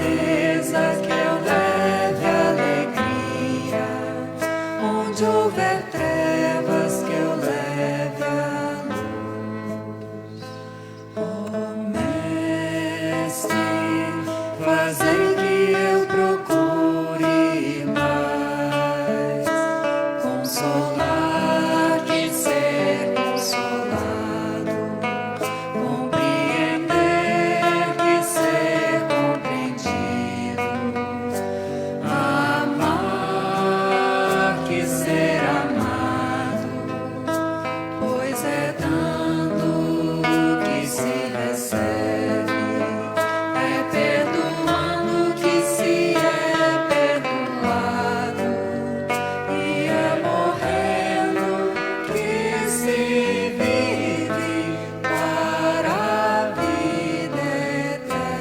tristeza que eu leve alegria, onde houver trevas que eu leve a luz. Oh Mestre, fazei que eu procure mais consolar que ser consolado, compreender que ser compreendido, amar que ser amado, pois é dando que se recebe, é perdoando que se é perdoado, e é morrendo que se vive para a vida eterna.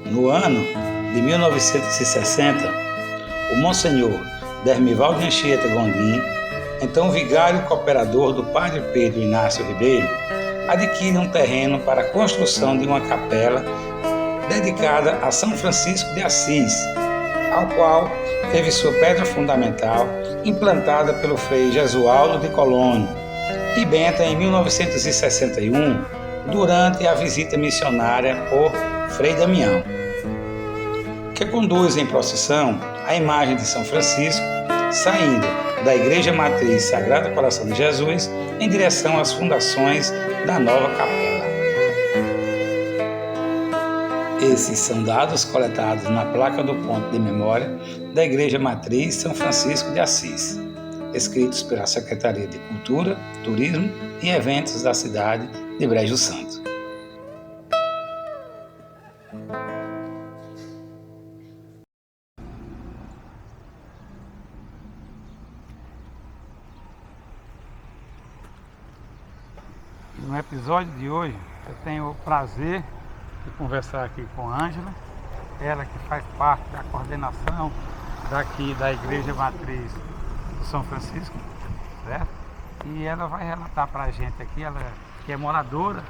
No ano de 1960, o Monsenhor Dermival de Anchieta Gondim, então vigário cooperador do Padre Pedro Inácio Ribeiro, adquire um terreno para a construção de uma capela dedicada a São Francisco de Assis, ao qual teve sua pedra fundamental implantada pelo Frei Jesualdo de Colônia e Benta em 1961, durante a visita missionária por Frei Damião, que conduz em procissão a imagem de São Francisco, saindo da Igreja Matriz Sagrado Coração de Jesus em direção às fundações da nova capela. Esses são dados coletados na placa do ponto de memória da Igreja Matriz São Francisco de Assis, escritos pela Secretaria de Cultura, Turismo e Eventos da cidade de Brejo Santo. No episódio de hoje, eu tenho o prazer de conversar aqui com a Ângela, ela que faz parte da coordenação daqui da Igreja Matriz de São Francisco, certo? E ela vai relatar para a gente aqui, ela que é moradora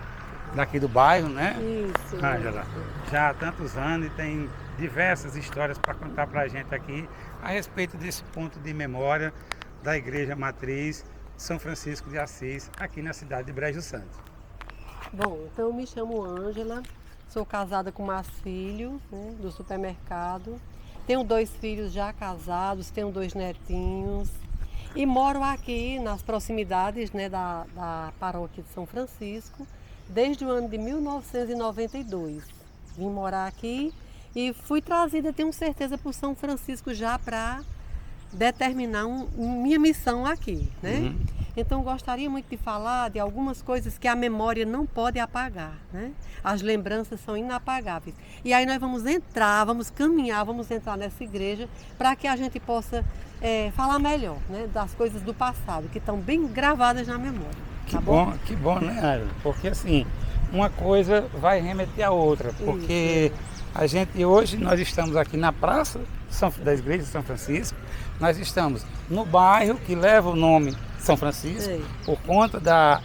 daqui do bairro, né? Isso. Ângela, já há tantos anos e tem diversas histórias para contar para a gente aqui a respeito desse ponto de memória da Igreja Matriz São Francisco de Assis, aqui na cidade de Brejo Santo. Bom, então eu me chamo Ângela, sou casada com Marcílio, né, do supermercado. Tenho 2 filhos já casados, tenho 2 netinhos e moro aqui nas proximidades, né, da paróquia de São Francisco desde o ano de 1992. Vim morar aqui e fui trazida, tenho certeza, por São Francisco já para determinar minha missão aqui, né? Então gostaria muito de falar de algumas coisas que a memória não pode apagar, né? As lembranças são inapagáveis. E aí nós vamos entrar, vamos caminhar, vamos entrar nessa igreja para que a gente possa falar melhor, né, das coisas do passado, que estão bem gravadas na memória. Que bom, né, Ângela? Porque assim, uma coisa vai remeter à outra, porque a gente hoje nós estamos aqui na praça da Igreja de São Francisco, nós estamos no bairro que leva o nome São Francisco, por conta da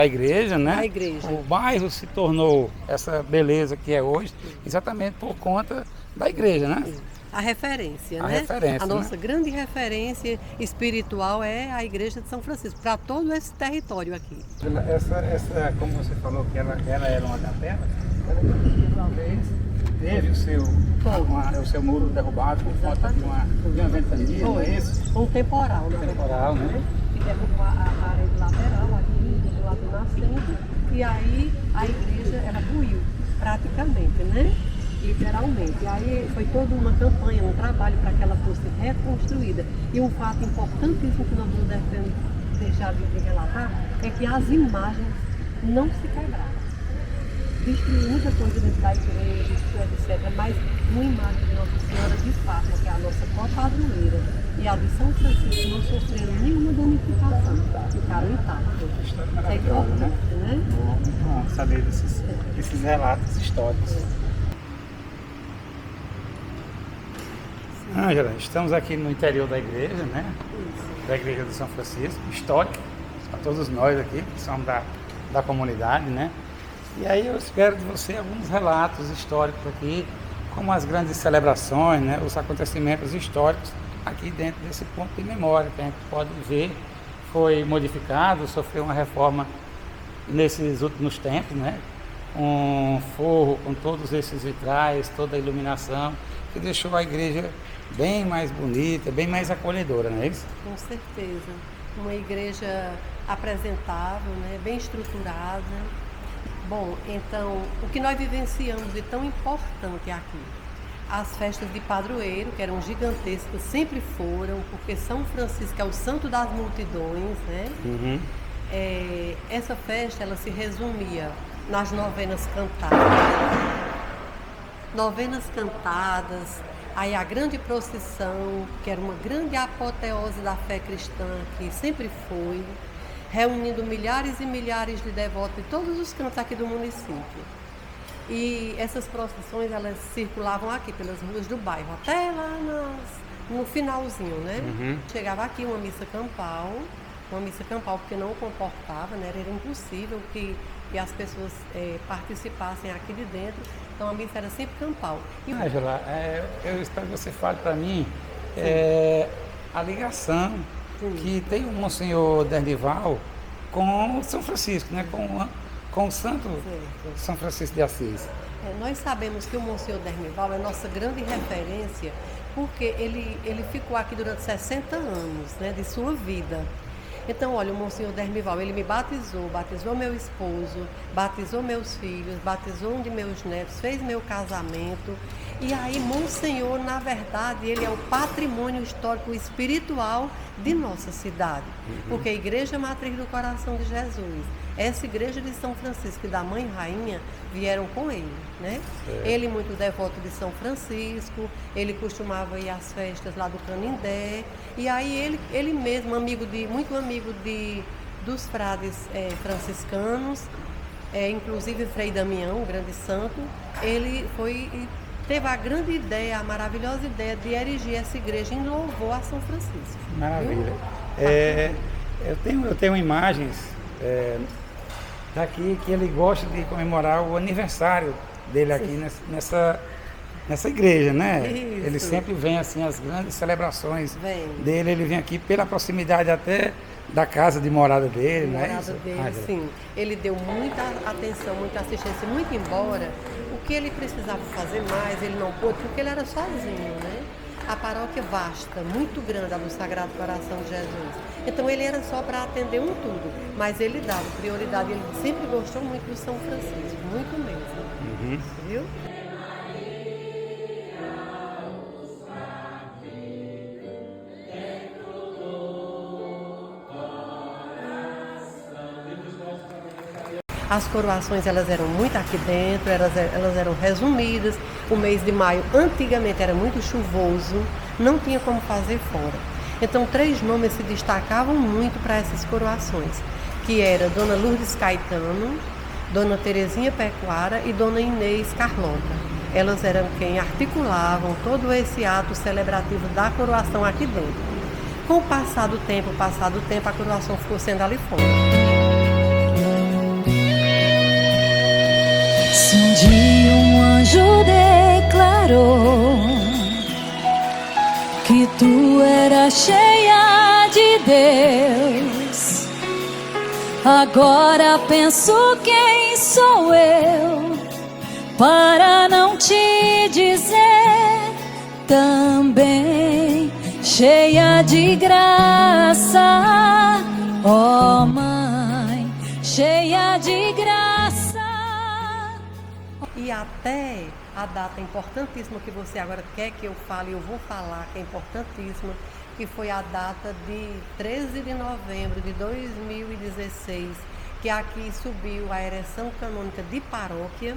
igreja, né? A igreja. O bairro se tornou essa beleza que é hoje, exatamente por conta da igreja, né? A referência, A né? referência, a nossa né? grande referência espiritual é a Igreja de São Francisco, para todo esse território aqui. Essa, como você falou que ela era uma capela, ela uma vez teve o seu muro derrubado por conta de uma ventania, não é isso? Um temporal, né? Temporal, né? Que derrubou a parede lateral aqui, do lado nascente, e aí a igreja, ela ruiu, praticamente, né? Literalmente. E aí foi toda uma campanha, um trabalho para que ela fosse reconstruída. E um fato importantíssimo que nós não devemos deixar de relatar é que as imagens não se quebraram. Destruiu muita coisa dentro da igreja, etc. Mas uma imagem de Nossa Senhora de Fátima, que é a nossa copadroeira, e a de São Francisco não sofreram nenhuma danificação, ficaram intactas. Isso é importante, né? Bom saber desses relatos históricos. Ângela, estamos aqui no interior da igreja, né? Da igreja de São Francisco, histórica, para todos nós aqui, que somos da comunidade, né? E aí eu espero de você alguns relatos históricos aqui, como as grandes celebrações, né, os acontecimentos históricos aqui dentro desse ponto de memória, que a gente pode ver, foi modificado, sofreu uma reforma nesses últimos tempos, né? Um forro com todos esses vitrais, toda a iluminação, que deixou a igreja bem mais bonita, bem mais acolhedora, não é isso? Com certeza. Uma igreja apresentável, né? Bem estruturada. Bom, então, o que nós vivenciamos de tão importante aqui? As festas de padroeiro, que eram gigantescas, sempre foram, porque São Francisco é o santo das multidões, né? Uhum. Essa festa, ela se resumia nas novenas cantadas, aí a grande procissão, que era uma grande apoteose da fé cristã, que sempre foi, reunindo milhares e milhares de devotos de todos os cantos aqui do município. E essas procissões, elas circulavam aqui pelas ruas do bairro, até lá no finalzinho, né? Uhum. Chegava aqui uma missa campal porque não comportava, né? Era impossível que as pessoas participassem aqui de dentro, então a missa era sempre campal. Ângela, eu espero que você fale para mim a ligação que tem o Monsenhor Dernival com São Francisco, né? Com o santo São Francisco de Assis. Nós sabemos que o Monsenhor Dernival é nossa grande referência, porque ele ficou aqui durante 60 anos, né, de sua vida. Então, olha, o Monsenhor Dernival, ele me batizou meu esposo, batizou meus filhos, batizou um de meus netos, fez meu casamento. E aí, Monsenhor, na verdade, ele é o patrimônio histórico espiritual de nossa cidade. Porque a Igreja Matriz do Coração de Jesus, essa igreja de São Francisco e da Mãe Rainha vieram com ele, né? Ele muito devoto de São Francisco, ele costumava ir às festas lá do Canindé, e aí ele mesmo, muito amigo dos frades franciscanos, inclusive Frei Damião, um grande santo, ele teve a grande ideia, a maravilhosa ideia de erigir essa igreja em louvor a São Francisco. Maravilha. Eu tenho imagens daqui que ele gosta de comemorar o aniversário dele aqui nessa igreja, né? Isso. Ele sempre vem assim, as grandes celebrações Vem. dele, ele vem aqui pela proximidade até da casa de morada dele, não é isso? Dele, sim. Ele deu muita atenção, muita assistência, muito embora o que ele precisava fazer mais, ele não pôde, porque ele era sozinho, né? A paróquia vasta, muito grande, a do Sagrado Coração de Jesus. Então ele era só para atender um tudo, mas ele dava prioridade, ele sempre gostou muito do São Francisco, muito mesmo. Viu? As coroações, elas eram muito aqui dentro, elas eram resumidas. O mês de maio, antigamente, era muito chuvoso, não tinha como fazer fora. Então, 3 nomes se destacavam muito para essas coroações, que era Dona Lourdes Caetano, Dona Terezinha Pecuara e Dona Inês Carlota. Elas eram quem articulavam todo esse ato celebrativo da coroação aqui dentro. Com o passar do tempo, a coroação ficou sendo ali fora. Se um dia um anjo declarou que tu eras cheia de Deus, agora penso quem sou eu para não te dizer também cheia de graça, ó Mãe, cheia de graça. E até a data importantíssima que você agora quer que eu fale, eu vou falar, que é importantíssima, que foi a data de 13 de novembro de 2016, que aqui subiu a ereção canônica de paróquia.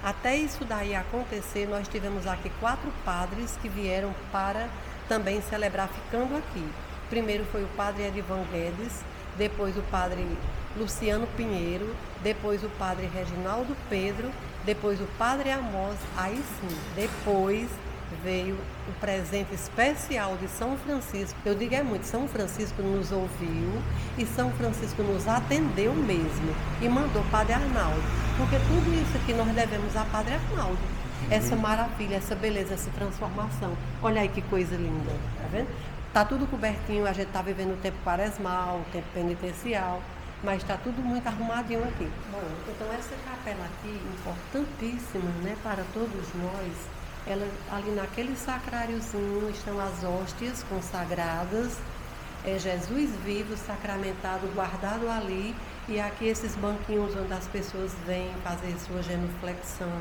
Até isso daí acontecer, nós tivemos aqui 4 padres que vieram para também celebrar ficando aqui. Primeiro foi o padre Edivan Guedes, depois o padre Luciano Pinheiro, depois o padre Reginaldo Pedro, depois o padre Amós, aí sim, depois veio o presente especial de São Francisco. Eu digo é muito, São Francisco nos ouviu e São Francisco nos atendeu mesmo e mandou Padre Arnaldo, porque tudo isso aqui nós devemos a Padre Arnaldo. Essa maravilha, essa beleza, essa transformação. Olha aí que coisa linda, tá vendo? Tá tudo cobertinho, a gente tá vivendo o tempo quaresmal, o tempo penitencial, mas está tudo muito arrumadinho aqui. Bom, então essa capela aqui, importantíssima, né, para todos nós, ela, ali naquele sacráriozinho estão as hóstias consagradas, Jesus vivo, sacramentado, guardado ali, e aqui esses banquinhos onde as pessoas vêm fazer sua genuflexão,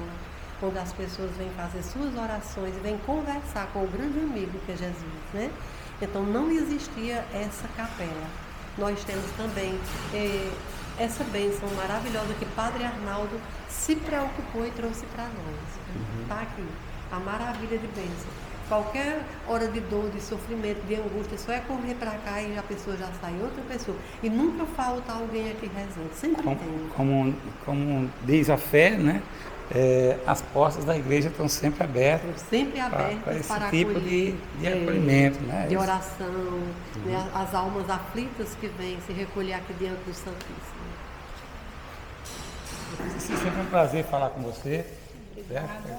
onde as pessoas vêm fazer suas orações e vêm conversar com o grande amigo que é Jesus, né? Então não existia essa capela. Nós temos também essa bênção maravilhosa que Padre Arnaldo se preocupou e trouxe para nós. Está aqui, a maravilha de bênção. Qualquer hora de dor, de sofrimento, de angústia, só é correr para cá e a pessoa já sai outra pessoa. E nunca falta alguém aqui rezando, sempre tem. Como diz a fé, né? As portas da igreja estão sempre abertas. Sempre abertas para esse tipo de acolhimento, né? De oração, né? As almas aflitas que vêm se recolher aqui diante do Santíssimo. É sempre um prazer falar com você.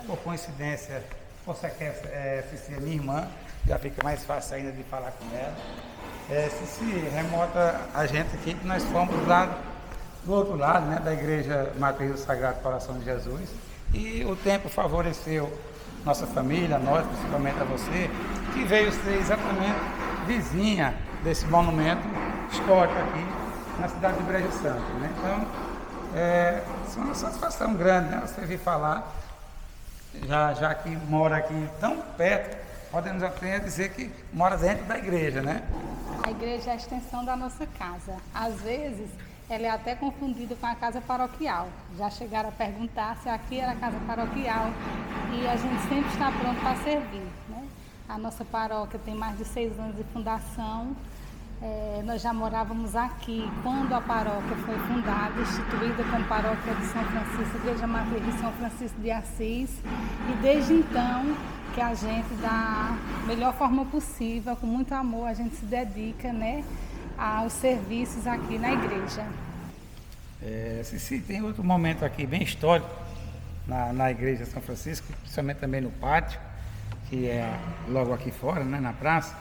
Por coincidência, você quer assistir a minha irmã, já fica mais fácil ainda de falar com ela. Se remota a gente aqui, que nós fomos lá do outro lado, né, da Igreja Matriz do Sagrado Coração de Jesus, e o tempo favoreceu nossa família, nós, principalmente a você, que veio ser exatamente vizinha desse monumento histórico aqui na cidade de Brejo Santo, né? Então, é uma satisfação grande, né, você vir falar, já que mora aqui tão perto, podemos até dizer que mora dentro da igreja, né? A igreja é a extensão da nossa casa. Às vezes, ela é até confundida com a casa paroquial. Já chegaram a perguntar se aqui era a casa paroquial e a gente sempre está pronto para servir, né? A nossa paróquia tem mais de 6 anos de fundação. Nós já morávamos aqui quando a paróquia foi fundada, instituída como paróquia de São Francisco, Igreja Matriz de São Francisco de Assis. E desde então que a gente, da melhor forma possível, com muito amor, a gente se dedica, né, aos serviços aqui na igreja. Se tem outro momento aqui bem histórico na igreja de São Francisco, principalmente também no pátio, que é logo aqui fora, né, na praça,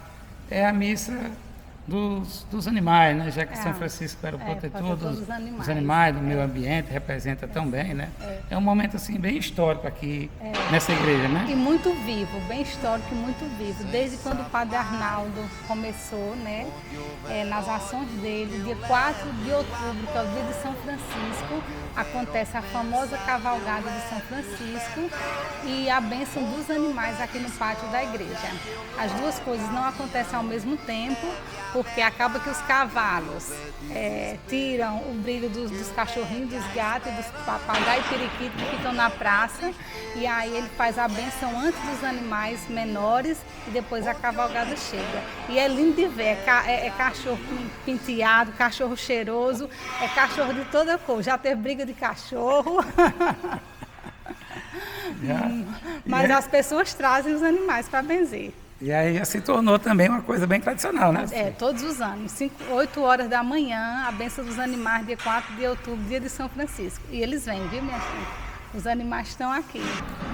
é a missa dos animais, né? Já que São Francisco era o protetor dos animais, do meio ambiente, representa tão bem, né? É um momento assim bem histórico aqui nessa igreja, né? E muito vivo, bem histórico e muito vivo. Desde quando o Padre Arnaldo começou, né? Nas ações dele, dia 4 de outubro, que é o dia de São Francisco, acontece a famosa cavalgada de São Francisco e a bênção dos animais aqui no pátio da igreja. As duas coisas não acontecem ao mesmo tempo, porque acaba que os cavalos tiram o brilho dos cachorrinhos, dos gatos, dos papagaios e periquitos que ficam na praça, e aí ele faz a bênção antes dos animais menores e depois a cavalgada chega. E é lindo de ver, é cachorro penteado, cachorro cheiroso, é cachorro de toda cor, já teve briga de cachorro. Mas as pessoas trazem os animais para benzer. E aí já se tornou também uma coisa bem tradicional, né? Todos os anos, 8 horas da manhã, a bênção dos animais, dia 4 de outubro, dia de São Francisco. E eles vêm, viu, minha filha? Os animais estão aqui.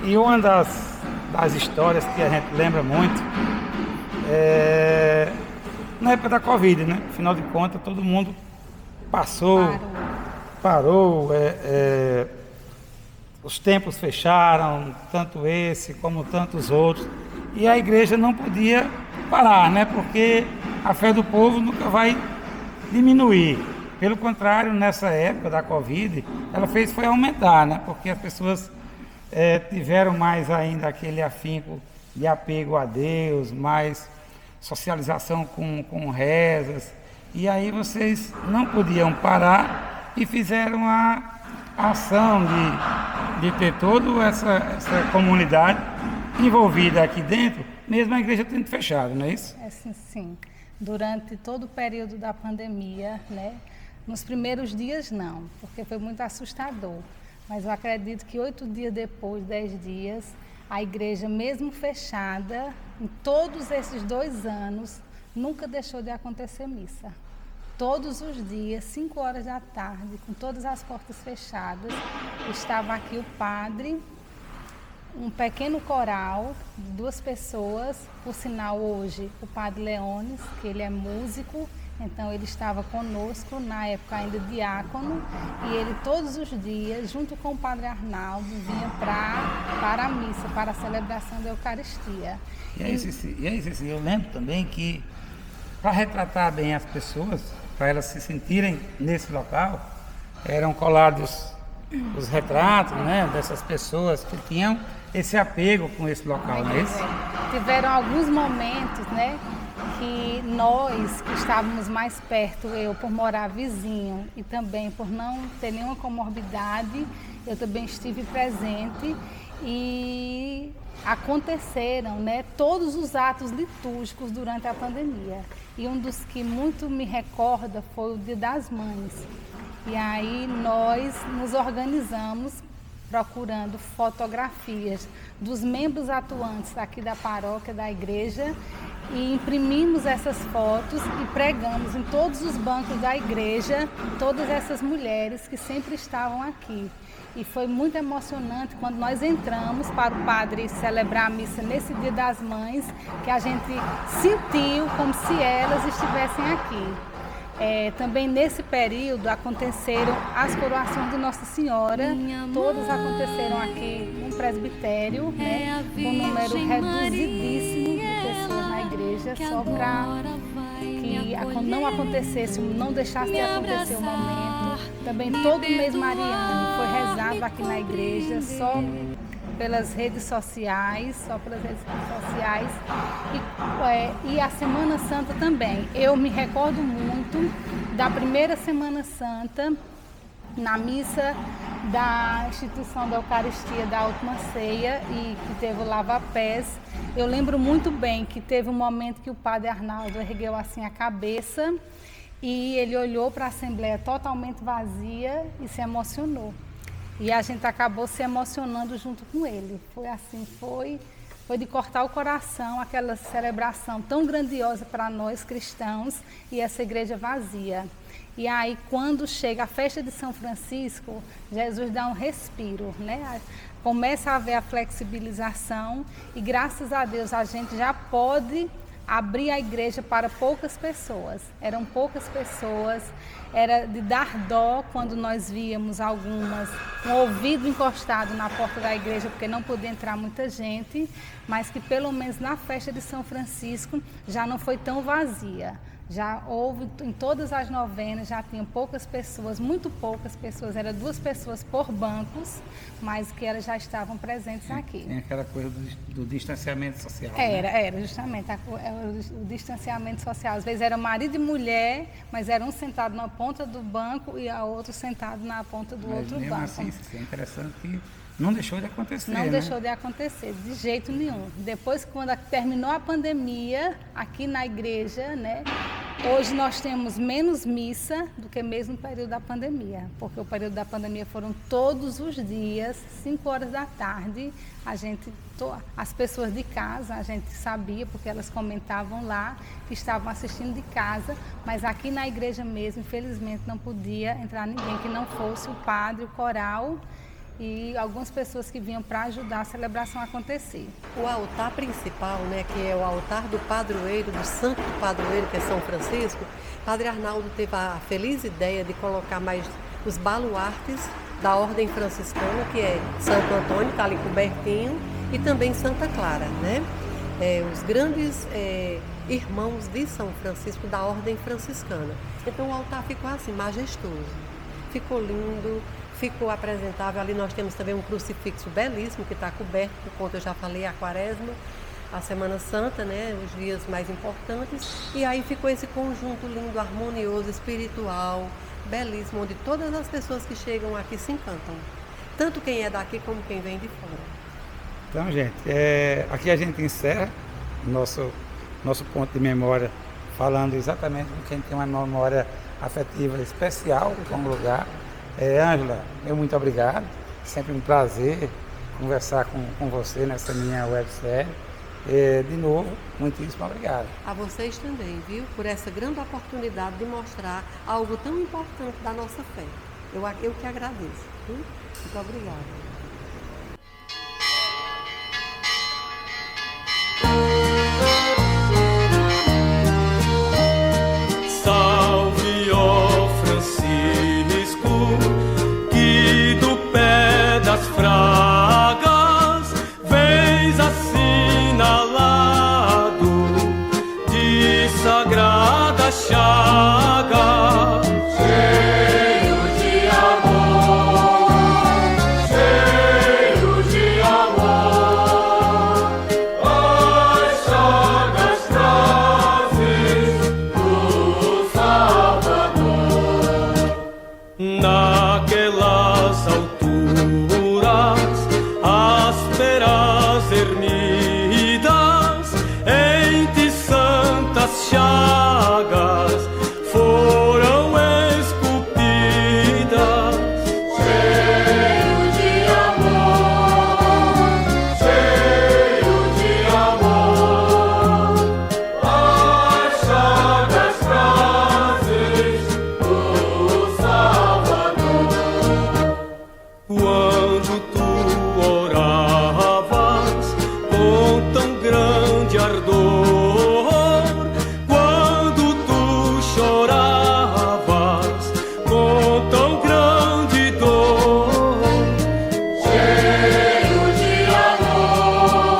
E uma das histórias que a gente lembra muito é na época da Covid, né? Afinal de contas, todo mundo parou, os templos fecharam, tanto esse como tantos outros. E a igreja não podia parar, né? Porque a fé do povo nunca vai diminuir. Pelo contrário, nessa época da Covid, ela foi aumentar, né? Porque as pessoas tiveram mais ainda aquele afinco de apego a Deus, mais socialização com rezas. E aí vocês não podiam parar e fizeram a ação de ter toda essa comunidade envolvida aqui dentro, mesmo a igreja tendo fechado, não é isso? Sim. Durante todo o período da pandemia, né? Nos primeiros dias não, porque foi muito assustador. Mas eu acredito que 8 dias depois, 10 dias, A igreja, mesmo fechada, em todos esses 2 anos, nunca deixou de acontecer missa. Todos os dias, 5 horas da tarde, com todas as portas fechadas, estava aqui o padre, um pequeno coral de 2 pessoas, por sinal hoje o padre Leones, que ele é músico, então ele estava conosco, na época ainda diácono, e ele todos os dias, junto com o padre Arnaldo, vinha para a missa, para a celebração da Eucaristia. E aí, Ceci, eu lembro também que, para retratar bem as pessoas, para elas se sentirem nesse local, eram colados os retratos, né, dessas pessoas que tinham esse apego com esse local, não é isso? Tiveram alguns momentos, né, que nós que estávamos mais perto, eu por morar vizinho e também por não ter nenhuma comorbidade, eu também estive presente e aconteceram, né, todos os atos litúrgicos durante a pandemia. E um dos que muito me recorda foi o Dia das Mães. E aí nós nos organizamos procurando fotografias dos membros atuantes aqui da paróquia, da igreja, e imprimimos essas fotos e pregamos em todos os bancos da igreja todas essas mulheres que sempre estavam aqui. E foi muito emocionante quando nós entramos para o padre celebrar a missa nesse Dia das Mães, que a gente sentiu como se elas estivessem aqui. Também nesse período aconteceram as coroações de Nossa Senhora, todas aconteceram aqui no presbitério, né, com um número reduzidíssimo de pessoas na igreja, só para que não acontecesse, não deixasse de acontecer o momento. Também todo mês mariano foi rezado aqui na igreja, só pelas redes sociais, e a Semana Santa também. Eu me recordo muito da primeira Semana Santa, na missa da instituição da Eucaristia da Última Ceia, e que teve o lava-pés. Eu lembro muito bem que teve um momento que o padre Arnaldo ergueu assim a cabeça e ele olhou para a Assembleia totalmente vazia e se emocionou. E a gente acabou se emocionando junto com ele. Foi assim, foi de cortar o coração aquela celebração tão grandiosa para nós cristãos e essa igreja vazia. E aí, quando chega a festa de São Francisco, Jesus dá um respiro, né? Começa a haver a flexibilização e, graças a Deus, a gente já pode abrir a igreja para poucas pessoas. Eram poucas pessoas, era de dar dó quando nós víamos algumas com o ouvido encostado na porta da igreja, porque não podia entrar muita gente, mas que pelo menos na festa de São Francisco já não foi tão vazia. Já houve, em todas as novenas, já tinham poucas pessoas, muito poucas pessoas, eram 2 pessoas por bancos, mas que elas já estavam presentes aqui. Tem aquela coisa do distanciamento social. Era justamente o distanciamento social. Às vezes era marido e mulher, mas era um sentado na ponta do banco e a outro sentado na ponta do outro mesmo banco. Assim, isso é interessante que não deixou de acontecer, Não né? deixou de acontecer, de jeito nenhum. Depois, quando terminou a pandemia, aqui na igreja, né? Hoje nós temos menos missa do que mesmo no período da pandemia, porque o período da pandemia foram todos os dias, 5 horas da tarde, as pessoas de casa, a gente sabia, porque elas comentavam lá que estavam assistindo de casa, mas aqui na igreja mesmo, infelizmente, não podia entrar ninguém que não fosse o padre, o coral e algumas pessoas que vinham para ajudar a celebração a acontecer. O altar principal, né, que é o altar do padroeiro, do santo padroeiro, que é São Francisco, Padre Arnaldo teve a feliz ideia de colocar mais os baluartes da ordem franciscana, que é Santo Antônio, está ali cobertinho, e também Santa Clara, né? Os grandes irmãos de São Francisco da ordem franciscana. Então o altar ficou assim, majestoso, ficou lindo, ficou apresentável. Ali nós temos também um crucifixo belíssimo que está coberto, por conta, eu já falei, a Quaresma, a Semana Santa, né, os dias mais importantes. E aí ficou esse conjunto lindo, harmonioso, espiritual, belíssimo, onde todas as pessoas que chegam aqui se encantam, tanto quem é daqui como quem vem de fora. Então, gente, aqui a gente encerra nosso ponto de memória, falando exatamente com quem tem uma memória afetiva especial com o lugar. Ângela, muito obrigado, sempre um prazer conversar com você nessa minha websérie. De novo, muitíssimo obrigado. A vocês também, viu? Por essa grande oportunidade de mostrar algo tão importante da nossa fé. Eu que agradeço. Viu? Muito obrigada. Salve, ó Francisco, que do pé das fragas vens assinalado de sagrada chaga, cheio de amor, cheio de amor. As chagas trazes do Salvador. Naquelas alturas ásperas ermidas, em ti santas chagas foram esculpidas. Cheio de amor, cheio de amor. As chagas trazes do Salvador. Quando tu oravas com tão grande ardor, quando tu choravas com tão grande dor, cheio de amor,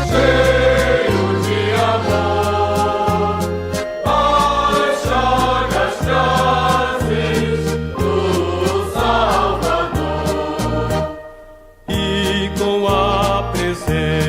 cheio de amor. As chagas trazes do Salvador. E com a presença